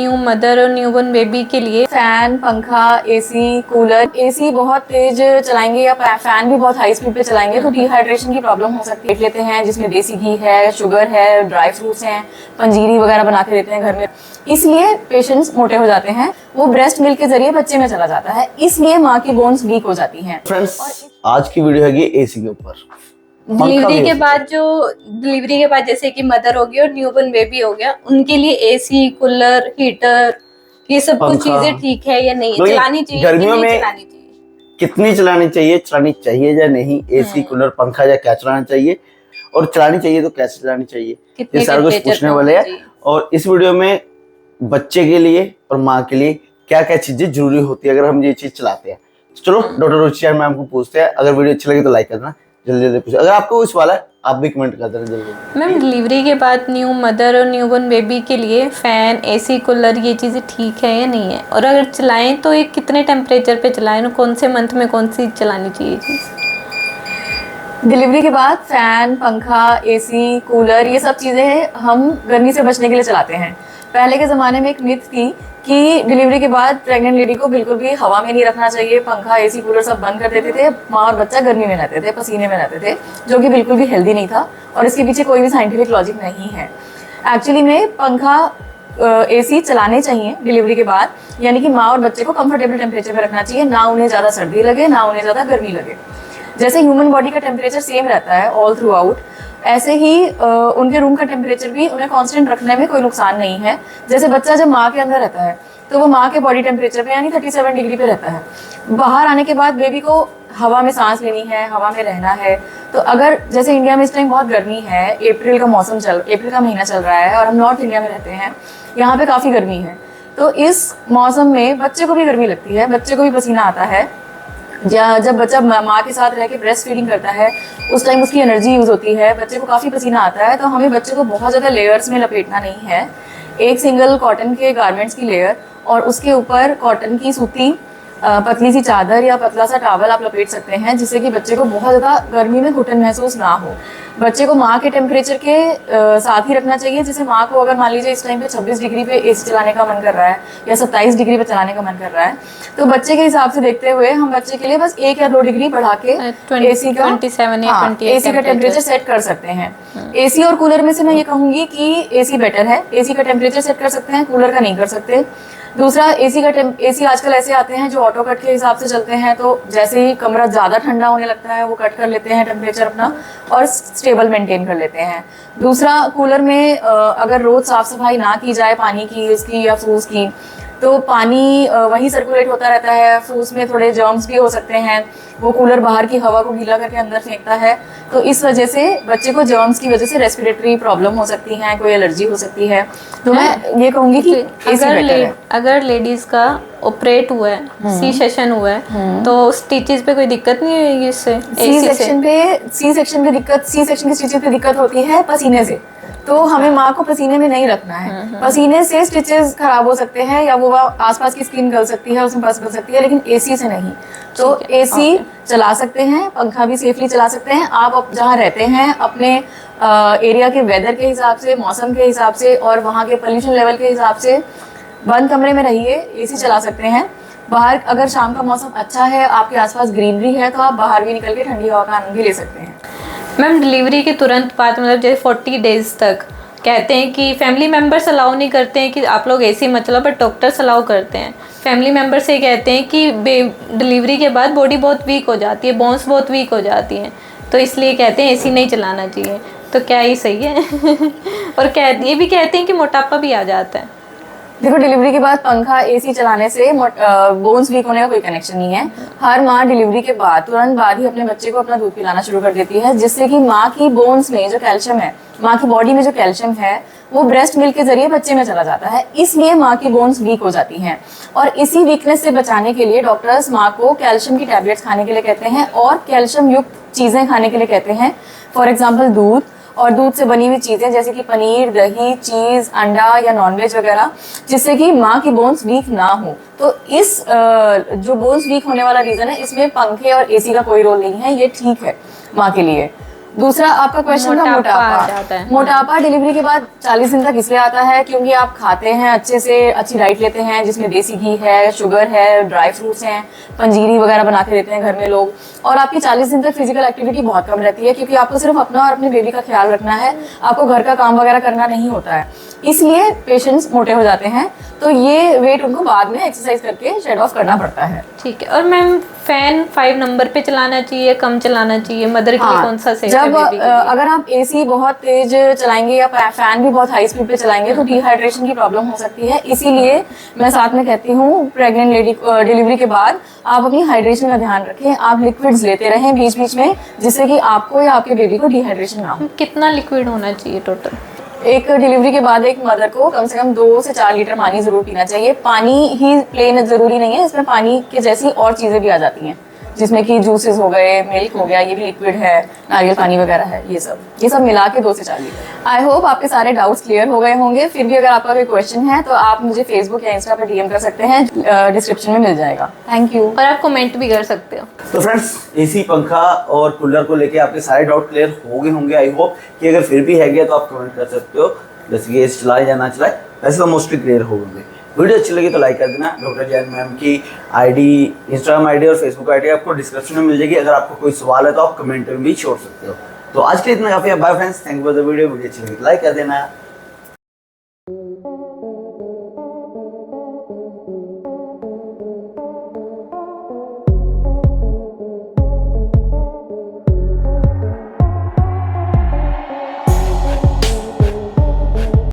New mother और newborn baby के लिए फैन, पंखा, एसी, कूलर। एसी बहुत तेज चलाएंगे या फैन भी बहुत हाई स्पीड पे चलाएंगे तो डिहाइड्रेशन की प्रॉब्लम हो सकती है। लेते हैं जिसमें देसी घी है, शुगर है, ड्राई फ्रूट्स हैं, पंजीरी वगैरह बना के देते हैं घर में, इसलिए पेशेंट्स मोटे हो जाते हैं। वो ब्रेस्ट मिल्क के जरिए बच्चे में चला जाता है, इसलिए माँ की बोन्स वीक हो जाती हैं। फ्रेंड्स, आज की वीडियो है एसी के ऊपर। डिलीवरी के बाद जैसे कि मदर हो गई और न्यूबॉर्न बेबी हो गया, उनके लिए एसी, कूलर, हीटर, ये सब कुछ चीजें ठीक है या नहीं, चलानी चाहिए गर्मियों में चलानी चाहिए, कितनी चलानी चाहिए या नहीं, एसी, कूलर, पंखा या क्या चलाना चाहिए, और चलानी चाहिए तो कैसे चलानी चाहिए, ये सारा कुछ पूछने वाले हैं। और इस वीडियो में बच्चे के लिए और माँ के लिए क्या क्या चीजें जरूरी होती है अगर हम ये चीज चलाते हैं। चलो डॉक्टर रुचिका मैम को पूछते हैं। अगर वीडियो अच्छी लगे तो लाइक करना, जल्दी जल्दी पूछो। अगर आपको कोई सवाल है आप भी कमेंट कर देना जल्दी। मैम, डिलीवरी के बाद न्यू मदर और न्यूबॉर्न बेबी के लिए फैन, एसी, कूलर ये चीज़ें ठीक है या नहीं है, और अगर चलाएं तो ये कितने टेम्परेचर पे चलाएं और कौन से मंथ में कौन सी चलानी चाहिए चीज़? डिलीवरी के बाद फैन, पंखा, एसी, कूलर ये सब चीज़ें हम गर्मी से बचने के लिए चलाते हैं। पहले के ज़माने में एक मिथ थी कि डिलीवरी के बाद प्रेग्नेंट लेडी को बिल्कुल भी हवा में नहीं रखना चाहिए, पंखा, एसी, कूलर सब बंद कर देते थे। माँ और बच्चा गर्मी में रहते थे, पसीने में रहते थे, जो कि बिल्कुल भी हेल्दी नहीं था और इसके पीछे कोई भी साइंटिफिक लॉजिक नहीं है। एक्चुअली में पंखा, एसी चलाने चाहिए डिलीवरी के बाद, यानी कि माँ और बच्चे को कंफर्टेबल टेम्परेचर पर रखना चाहिए, ना उन्हें ज़्यादा सर्दी लगे ना उन्हें ज़्यादा गर्मी लगे। जैसे ह्यूमन बॉडी का टेम्परेचर सेम रहता है ऑल थ्रू आउट, ऐसे ही उनके रूम का टेम्परेचर भी उन्हें कांस्टेंट रखने में कोई नुकसान नहीं है। जैसे बच्चा जब माँ के अंदर रहता है तो वो माँ के बॉडी टेम्परेचर पे यानी 37 डिग्री पे रहता है। बाहर आने के बाद बेबी को हवा में सांस लेनी है, हवा में रहना है। तो अगर जैसे इंडिया में इस टाइम बहुत गर्मी है, अप्रैल का महीना चल रहा है और हम नॉर्थ इंडिया में रहते हैं, यहाँ पे काफ़ी गर्मी है, तो इस मौसम में बच्चे को भी गर्मी लगती है, बच्चे को भी पसीना आता है। जब बच्चा माँ के साथ रह के ब्रेस्ट फीडिंग करता है उस टाइम उसकी एनर्जी यूज़ होती है, बच्चे को काफ़ी पसीना आता है। तो हमें बच्चे को बहुत ज़्यादा लेयर्स में लपेटना नहीं है। एक सिंगल कॉटन के गारमेंट्स की लेयर और उसके ऊपर कॉटन की सूती पतली सी चादर या पतला सा टॉवल आप लपेट सकते हैं, जिससे कि बच्चे को बहुत ज़्यादा गर्मी में घुटन महसूस ना हो। बच्चे को माँ के टेम्परेचर के साथ ही रखना चाहिए। जैसे माँ को अगर मान लीजिए इस टाइम पे 26 डिग्री पे एसी चलाने का मन कर रहा है या 27 डिग्री पे चलाने का मन कर रहा है, तो बच्चे के हिसाब से देखते हुए हम बच्चे के लिए बस 1 या 2 डिग्री बढ़ा के एसी का टेम्परेचर सेट कर सकते हैं। एसी और कूलर में से मैं ये कहूँगी कि एसी बेटर है। एसी का टेम्परेचर सेट कर सकते हैं, कूलर का नहीं कर सकते। दूसरा, एसी आजकल ऐसे आते हैं जो ऑटो कट के हिसाब से चलते हैं, तो जैसे ही कमरा ज़्यादा ठंडा होने लगता है वो कट कर लेते हैं टेम्परेचर अपना और स्टेबल मेंटेन कर लेते हैं। दूसरा, कूलर में अगर रोज़ साफ़ सफाई ना की जाए पानी की, उसकी या फूस की, तो पानी वहीं सर्कुलेट होता रहता है, फूस में थोड़े जर्म्स भी हो सकते हैं, वो कूलर बाहर की हवा को गीला करके अंदर फेंकता है, तो इस वजह से बच्चे को जर्म्स की वजह से रेस्पिरेटरी प्रॉब्लम हो सकती है, कोई एलर्जी हो सकती है। तो मैं ये कहूँगी कि अगर लेडीज का ऑपरेट हुआ है, सी सेक्शन हुआ है, तो स्टिचेस पे कोई दिक्कत नहीं होगी इससे? सी सेक्शन की स्टिचेस पे दिक्कत होती है पसीने से, तो हमें माँ को पसीने में नहीं रखना है। पसीने से स्टिचेस खराब हो सकते हैं या वो आसपास की स्किन गल सकती है, उसमें पस बन सकती है, लेकिन एसी से नहीं। तो एसी चला सकते हैं, पंखा भी सेफली चला सकते हैं। आप जहाँ रहते हैं अपने एरिया के वेदर के हिसाब से, मौसम के हिसाब से और वहाँ के पोल्यूशन लेवल के हिसाब से बंद कमरे में रहिए, एसी चला सकते हैं। बाहर अगर शाम का मौसम अच्छा है, आपके आसपास ग्रीनरी है, तो आप बाहर भी निकल के ठंडी हवा का आनंद भी ले सकते हैं। मैम, डिलीवरी के तुरंत बाद मतलब जैसे 40 डेज तक कहते हैं कि फैमिली मेम्बर्स अलाउ नहीं करते हैं कि आप लोग एसी मत चलाओ, बट डॉक्टर्स अलाउ करते हैं। फैमिली मेम्बर से कहते हैं कि डिलीवरी के बाद बॉडी बहुत वीक हो जाती है, बोन्स बहुत वीक हो जाती हैं, तो इसलिए कहते हैं एसी नहीं चलाना चाहिए। तो क्या ये सही है? और ये भी कहते हैं कि मोटापा भी आ जाता है। देखो, डिलीवरी के बाद पंखा, एसी चलाने से बोन्स वीक होने का कोई कनेक्शन नहीं है। हर माँ डिलीवरी के बाद तुरंत बाद ही अपने बच्चे को अपना दूध पिलाना शुरू कर देती है, जिससे कि माँ की बोन्स में जो कैल्शियम है, माँ की बॉडी में जो कैल्शियम है, वो ब्रेस्ट मिल्क के जरिए बच्चे में चला जाता है, इसलिए माँ की बोन्स वीक हो जाती हैं। और इसी वीकनेस से बचाने के लिए डॉक्टर्स माँ को कैल्शियम की टैबलेट्स खाने के लिए कहते हैं और कैल्शियम युक्त चीज़ें खाने के लिए कहते हैं। फॉर एग्जाम्पल दूध और दूध से बनी हुई चीज़ें जैसे कि पनीर, दही, चीज़, अंडा या नॉनवेज वगैरह, जिससे कि माँ की बोन्स वीक ना हो। तो इस जो बोन्स वीक होने वाला रीज़न है, इसमें पंखे और एसी का कोई रोल नहीं है, ये ठीक है माँ के लिए। दूसरा आपका क्वेश्चन था मोटापा आ जाता मोटापा। है। मोटापा डिलीवरी के बाद 40 दिन तक इसलिए आता है क्योंकि आप खाते हैं अच्छे से, अच्छी डाइट लेते हैं जिसमें देसी घी है, शुगर है, ड्राई फ्रूट्स हैं, पंजीरी वगैरह बना के देते हैं घर में लोग, और आपकी 40 दिन तक फिजिकल एक्टिविटी बहुत कम रहती है क्योंकि आपको सिर्फ अपना और अपने बेबी का ख्याल रखना है, आपको घर का काम वगैरह करना नहीं होता है, इसलिए पेशेंट्स मोटे हो जाते हैं। तो ये वेट उनको बाद में एक्सरसाइज करके शेड ऑफ करना पड़ता है। ठीक है। और मैम फैन 5 नंबर पे चलाना चाहिए, कम चलाना चाहिए, मदर के लिए कौन सा सही है? जब अगर आप एसी बहुत तेज चलाएंगे या फैन भी बहुत हाई स्पीड पे चलाएंगे तो डिहाइड्रेशन की प्रॉब्लम हो सकती है। इसीलिए मैं साथ में कहती हूँ प्रेग्नेंट लेडी डिलीवरी के बाद आप अपनी हाइड्रेशन का ध्यान रखें, आप लिक्विड्स लेते रहें बीच बीच में, जिससे कि आपको या आपके बेबी को डिहाइड्रेशन ना हो। कितना लिक्विड होना चाहिए टोटल? एक डिलीवरी के बाद एक मदर को कम से कम 2 से 4 लीटर पानी जरूर पीना चाहिए। पानी ही प्लेन जरूरी नहीं है, इसमें पानी के जैसी और चीजें भी आ जाती हैं, जिसमें कि जूसेस हो गए, मिल्क हो गया, ये भी लिक्विड है, नारियल पानी वगैरह है, ये सब मिला के 2 से 4 लीटर। आई होप आपके सारे डाउट्स क्लियर हो गए होंगे। फिर भी अगर आपका कोई क्वेश्चन है तो आप मुझे फेसबुक या इंस्टा पर डीएम कर सकते हैं, डिस्क्रिप्शन में मिल जाएगा। Thank you. और आप कमेंट भी कर सकते हो। तो फ्रेंड्स, एसी, पंखा और कूलर को लेके आपके सारे डाउट क्लियर हो गए होंगे। आई होप कि अगर फिर भी है गया तो आप कमेंट कर सकते हो, जैसे कि एसी चलाए या ना चलाए, वैसे तो मोस्टली क्लियर हो गए। वीडियो अच्छी लगी तो लाइक कर देना। डॉक्टर जैन मैम की आईडी, इंस्टाग्राम आईडी और फेसबुक आईडी आपको डिस्क्रिप्शन में मिल जाएगी। अगर आपको कोई सवाल है तो आप कमेंट में भी छोड़ सकते हो। तो आज के लिए इतना काफी है। Bye friends, thank you for the video. Video अच्छी लगी तो लाइक कर देना।